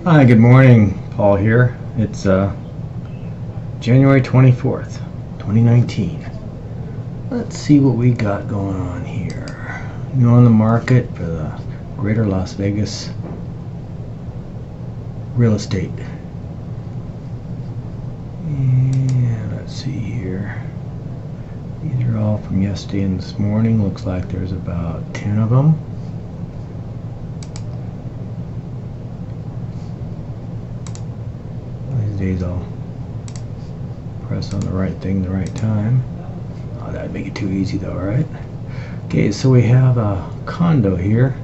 Hi, good morning. Paul here. It's January 24th, 2019. Let's see what we got going on here. New on the market for the greater Las Vegas real estate. And let's see here. These are all from yesterday and this morning. Looks like there's about 10 of them. These days I'll press on the right thing the right time. Oh, that'd make it too easy though, right? Okay, so we have a condo here.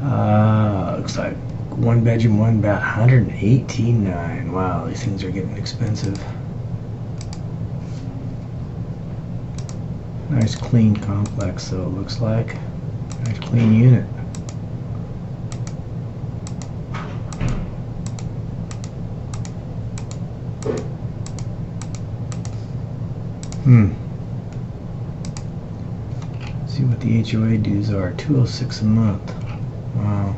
Looks like one bedroom, one bath, 118.9. Wow, these things are getting expensive. Nice clean complex, so it looks like. Nice clean unit. See what the HOA dues are. $206 a month. Wow.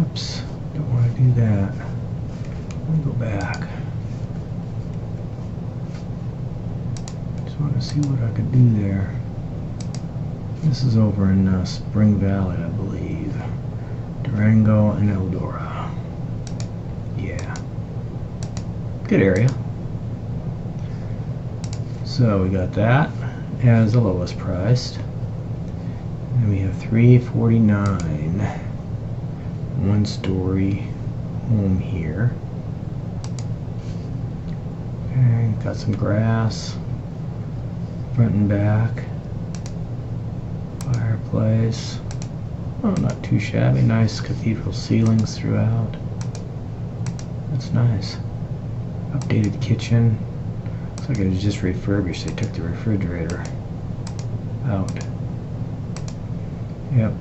Oops, don't want to do that. Let me go back. Just want to see what I could do there. This is over in Spring Valley, I believe. Durango and Eldora. Yeah. Good area. So we got that as the lowest priced. And we have $349. One-story home here. Okay, got some grass, front and back, fireplace. Oh, not too shabby. Nice cathedral ceilings throughout. That's nice. Updated kitchen. Looks like it was just refurbished. They took the refrigerator out. Yep,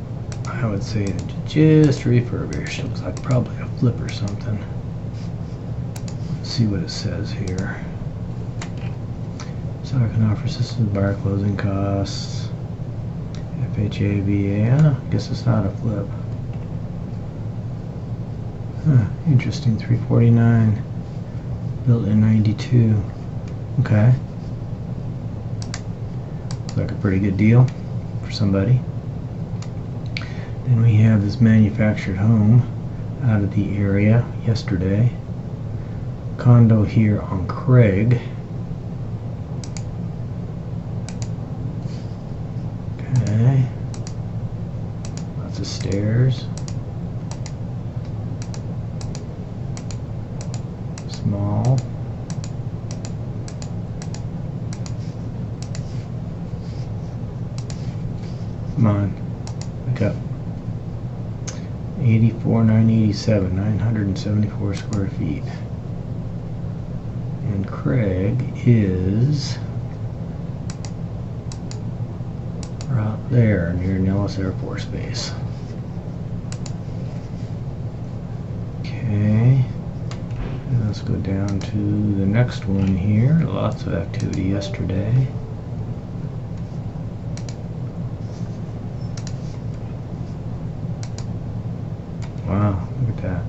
I would say just refurbished. Looks like probably a flip or something. Let's see what it says here. So I can offer assistance bar closing costs. FHA, I guess it's not a flip. Huh, interesting. $349. Built in '92. Okay. Looks like a pretty good deal for somebody. Then we have this manufactured home out of the area yesterday. Condo here on Craig. Okay. Lots of stairs. Small. Come on, wake up. 84,987, 974 square feet. And Craig is right there near Nellis Air Force Base. Okay, and let's go down to the next one here. Lots of activity yesterday. Wow, look at that.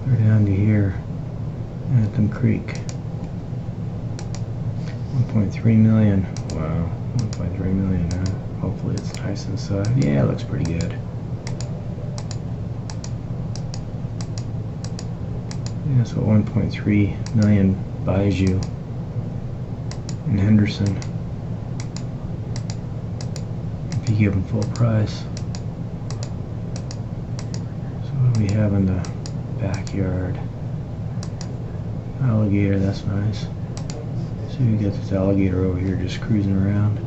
We're down to here, Anthem Creek. 1.3 million. Wow, 1.3 million. Hopefully it's nice inside. Yeah, it looks pretty good. Yeah, that's what 1.3 million buys you in Henderson. If you give them full price. So what do we have in the backyard? Alligator, that's nice. So you got this alligator over here just cruising around.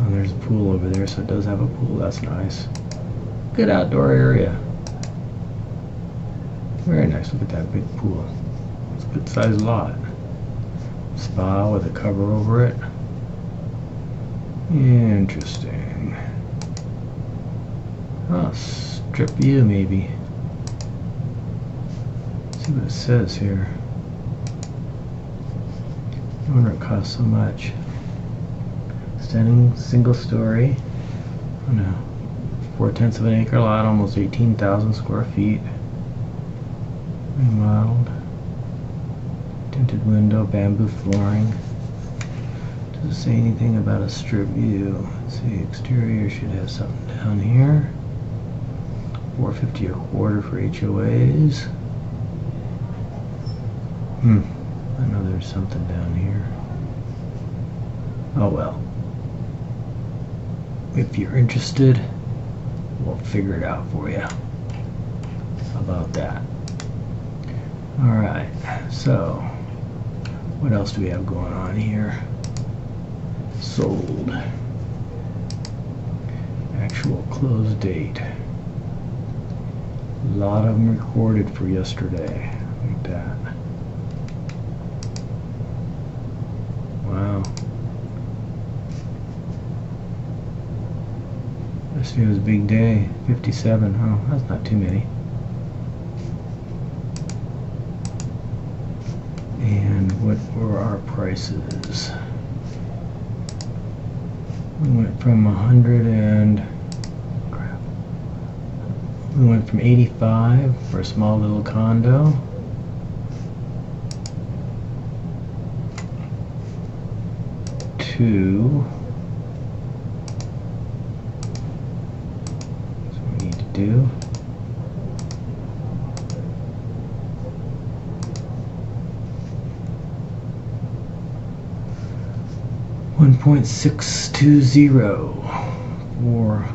Oh, there's a pool over there, so it does have a pool. That's nice. Good outdoor area. Very nice. Look at that big pool. It's a good sized lot. Spa with a cover over it. Interesting. Oh, strip view maybe. See what it says here. No wonder it costs so much. Standing single story on a 4/10 of an acre lot, almost 18,000 square feet. Remodeled. Tinted window, bamboo flooring. Doesn't say anything about a strip view. Let's see, exterior should have something down here. $4.50 a quarter for HOAs. I know there's something down here. Oh well. If you're interested, we'll figure it out for you. How about that? Alright, so what else do we have going on here? Sold. Actual close date. A lot of them recorded for yesterday. Look at that. Wow. Yesterday was a big day. 57. Oh, that's not too many. And what were our prices? We went from 100 and crap. We went from 85 for a small little condo to, that's what we need to do. $1.620 for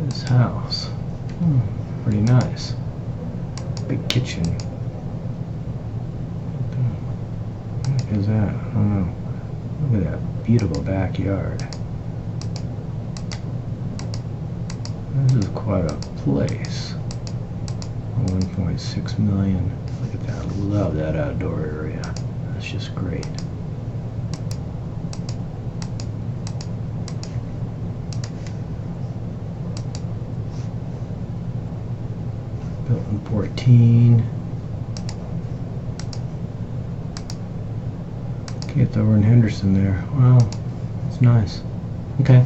this house. Pretty nice. Big kitchen. What the heck is that? I don't know. Look at that beautiful backyard. This is quite a place. 1.6 million. Look at that. Love that outdoor area. That's just great. Built in 14. Okay, it's over in Henderson there. Wow, that's nice. Okay.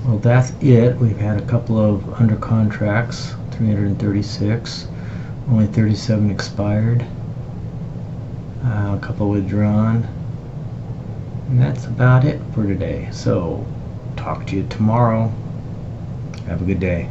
Well, that's it. We've had a couple of under contracts, 336. Only 37 expired. A couple withdrawn. And that's about it for today. So, talk to you tomorrow. Have a good day.